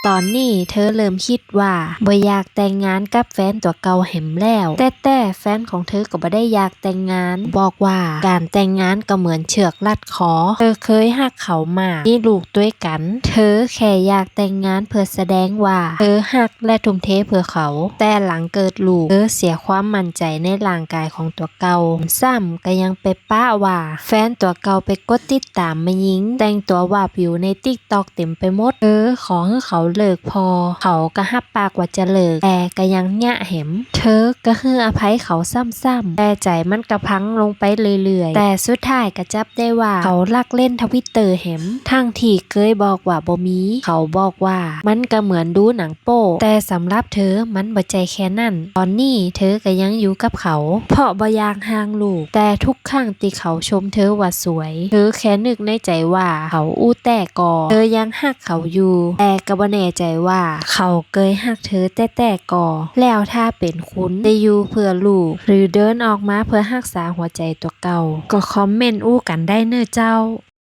ตอนนี้เธอเริ่มคิดว่าบ่อยากแต่งงานกับแฟนตัวเก่าแหมแล้วแต่แฟนของเธอก็บ่ได้อยากแต่งงานบอกว่าการแต่งงานก็เหมือนเชือกรัดคอเธอเคยฮักเขามามีลูกด้วยกันเธอแค่อยากแต่งงานเพื่อแสดงว่าเธอฮักและทุ่มเทเพื่อเขาแต่หลังเกิดลูกเธอเสียความมั่นใจในร่างกายของตัวเก่าซ้ำก็ยังไปป้าว่าแฟนตัวเก่าไปกดติดตามมายิงแต่งตัววาบวิวใน TikTok เต็มไปหมดขอให้เขาเลิกพอเขาก็หับปากว่าจะเลิกแต่ก็ยังแงะแหมเธอก็ให้อภัยเขาซ้ำๆแต่ใจมันกระพังลงไปเรื่อยๆแต่สุดท้ายก็จับได้ว่าเขาลักเล่นทวิตเตอร์แหมทั้งที่เคยบอกว่าบ่มีเขาบอกว่ามันก็เหมือนดูหนังโป๊แต่สำหรับเธอมันบ่ใจแค่นั้นตอนนี้เธอก็ยังอยู่กับเขาเพราะบ่อยากห่างลูกแต่ทุกครั้งที่เขาชมเธอว่าสวยเธอแค่นึกในใจว่าเขาอู้แต่ก่อเธอยังฮักเขาอยู่แต่ก็บ่แน่ใจว่าเขาเคยฮักเธอแต่ก่อแล้วถ้าเป็นคุณจะอยู่เพื่อลูกหรือเดินออกมาเพื่อรักษาหัวใจตัวเก่าก็คอมเมนต์อู้กันได้เน้อเจ้า